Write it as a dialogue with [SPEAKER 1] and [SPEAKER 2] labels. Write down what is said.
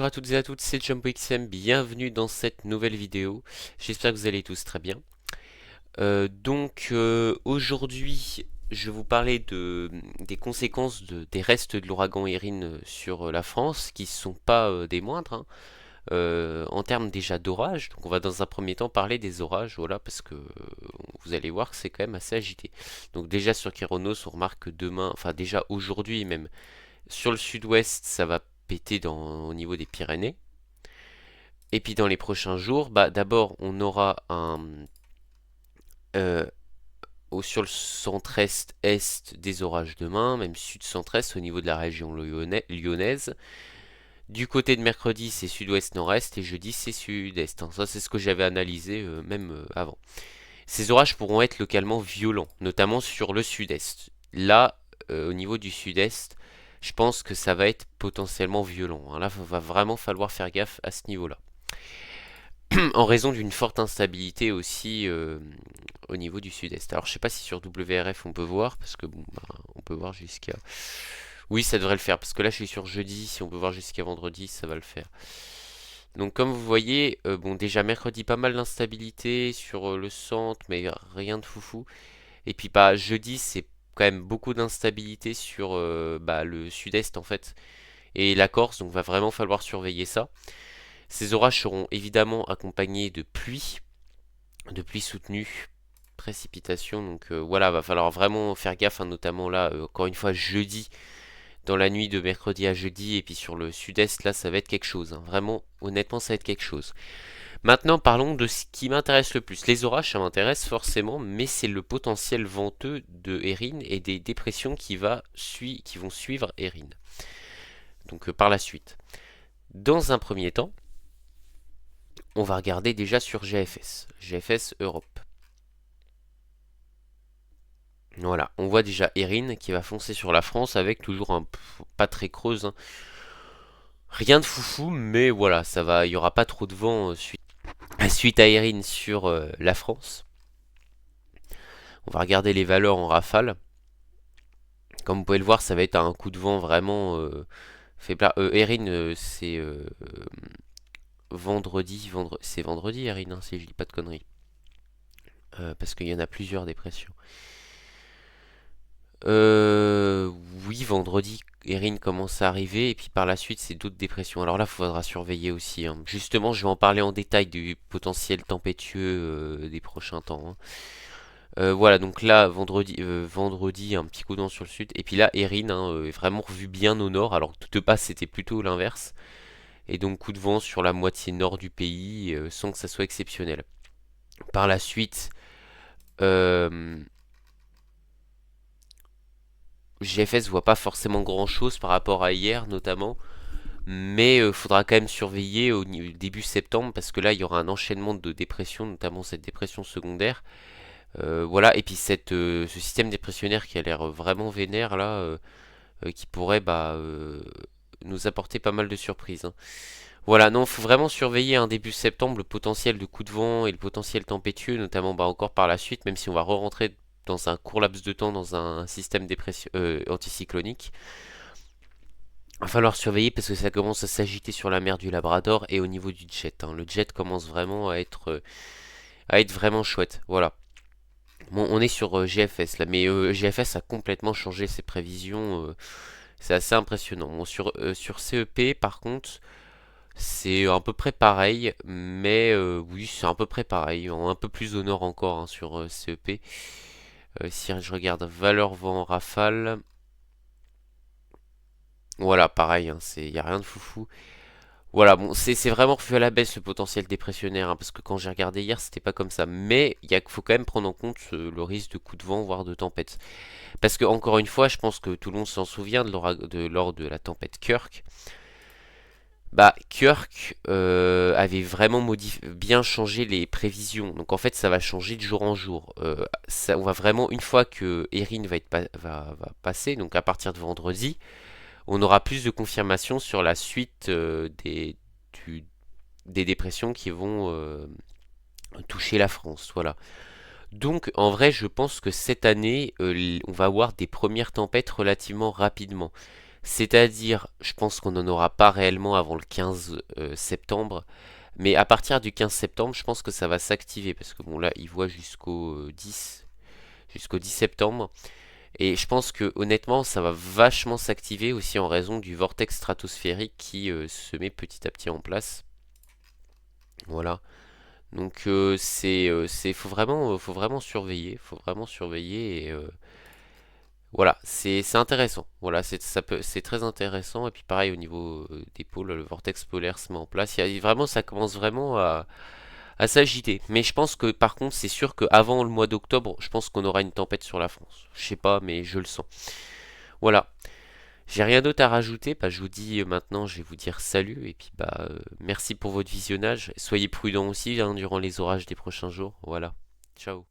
[SPEAKER 1] bonjour à toutes et à toutes, c'est JumboXM, bienvenue dans cette nouvelle vidéo. J'espère que vous allez tous très bien. Aujourd'hui, je vais vous parler des conséquences des restes de l'ouragan Erin sur la France, qui ne sont pas des moindres, hein. En termes déjà d'orage, donc on va dans un premier temps parler des orages, voilà, parce que vous allez voir que c'est quand même assez agité. Donc déjà sur Kéronos, on remarque que demain, enfin déjà aujourd'hui même, sur le sud-ouest, ça va péter au niveau des Pyrénées. Et puis dans les prochains jours, bah, d'abord on aura euh, sur le centre-est des orages demain, même sud-centre-est au niveau de la région lyonnaise. Du côté de mercredi, c'est sud-ouest-nord-est et jeudi, c'est sud-est, hein. Ça, c'est ce que j'avais analysé même avant. Ces orages pourront être localement violents, notamment sur le sud-est. Là, au niveau du sud-est, je pense que ça va être potentiellement violent, hein. Là, il va vraiment falloir faire gaffe à ce niveau-là. En raison d'une forte instabilité aussi au niveau du sud-est. Alors je sais pas si sur WRF on peut voir, parce que bon, bah, on peut voir jusqu'à... Oui, ça devrait le faire, parce que là je suis sur jeudi, si on peut voir jusqu'à vendredi, ça va le faire. Donc comme vous voyez, bon déjà mercredi pas mal d'instabilité sur le centre, mais rien de foufou. Et puis bah jeudi c'est quand même beaucoup d'instabilité sur bah, le sud-est en fait, et la Corse, donc va vraiment falloir surveiller ça. Ces orages seront évidemment accompagnés de pluies soutenues, précipitations. Donc voilà, va falloir vraiment faire gaffe, hein, notamment là, encore une fois, jeudi, dans la nuit de mercredi à jeudi, et puis sur le sud-est, là, ça va être quelque chose, hein. Vraiment, honnêtement, ça va être quelque chose. Maintenant, parlons de ce qui m'intéresse le plus. Les orages, ça m'intéresse forcément, mais c'est le potentiel venteux de Erin et des dépressions qui vont suivre Erin. Donc par la suite. Dans un premier temps, on va regarder déjà sur GFS, GFS Europe. Voilà, on voit déjà Erin qui va foncer sur la France avec toujours un pas très creuse, hein. Rien de foufou, mais voilà, ça va, il y aura pas trop de vent suite à Erin sur la France. On va regarder les valeurs en rafale. Comme vous pouvez le voir, ça va être un coup de vent vraiment faible. Erin, c'est c'est vendredi Erin, hein, si je dis pas de conneries. Parce qu'il y en a plusieurs dépressions. Euh, oui, vendredi, Erin commence à arriver et puis par la suite, c'est d'autres dépressions. Alors là, il faudra surveiller aussi, hein. Justement, je vais en parler en détail du potentiel tempétueux des prochains temps, hein. Voilà, donc là, vendredi, un petit coup de vent sur le sud. Et puis là, Erin, hein, est vraiment revu bien au nord, alors que de base, c'était plutôt l'inverse. Et donc, coup de vent sur la moitié nord du pays, sans que ça soit exceptionnel. Par la suite, euh, GFS voit pas forcément grand chose par rapport à hier notamment, mais faudra quand même surveiller au début septembre parce que là il y aura un enchaînement de dépressions, notamment cette dépression secondaire. Voilà, et puis ce système dépressionnaire qui a l'air vraiment vénère là, qui pourrait bah, nous apporter pas mal de surprises, hein. Voilà, non, faut vraiment surveiller un début septembre le potentiel de coups de vent et le potentiel tempétueux, notamment bah, encore par la suite, même si on va re-rentrer dans un court laps de temps dans un système anticyclonique. Il va falloir surveiller parce que ça commence à s'agiter sur la mer du Labrador et au niveau du jet, hein. Le jet commence vraiment à être vraiment chouette. Voilà. Bon, on est sur GFS là, mais GFS a complètement changé ses prévisions. C'est assez impressionnant. Bon, sur CEP, par contre, c'est à peu près pareil, mais oui, c'est à peu près pareil. Un peu plus au nord encore, hein, sur CEP. Si je regarde valeur vent rafale, voilà, pareil, hein, il n'y a rien de foufou. Voilà, bon, c'est vraiment revu à la baisse le potentiel dépressionnaire, hein, parce que quand j'ai regardé hier, c'était pas comme ça. Mais faut quand même prendre en compte le risque de coup de vent, voire de tempête. Parce que, encore une fois, je pense que tout le monde s'en souvient lors de la tempête Kirk. Bah, Kirk avait vraiment bien changé les prévisions. Donc en fait, ça va changer de jour en jour. On va vraiment, une fois que Erin va passer, donc à partir de vendredi, on aura plus de confirmations sur la suite du- des dépressions qui vont toucher la France. Voilà. Donc en vrai, je pense que cette année, on va avoir des premières tempêtes relativement rapidement. C'est-à-dire, je pense qu'on n'en aura pas réellement avant le 15 septembre. Mais à partir du 15 septembre, je pense que ça va s'activer. Parce que bon, là, il voit jusqu'au 10 septembre. Et je pense que honnêtement, ça va vachement s'activer aussi en raison du vortex stratosphérique qui se met petit à petit en place. Voilà. Donc faut vraiment surveiller, et voilà, c'est intéressant. Voilà, c'est très intéressant. Et puis pareil au niveau des pôles, le vortex polaire se met en place. Vraiment, ça commence vraiment à s'agiter. Mais je pense que par contre, c'est sûr qu'avant le mois d'octobre, je pense qu'on aura une tempête sur la France. Je sais pas, mais je le sens. Voilà. J'ai rien d'autre à rajouter. Bah, je vous dis maintenant, je vais vous dire salut. Et puis bah, merci pour votre visionnage. Soyez prudents aussi hein, durant les orages des prochains jours. Voilà. Ciao.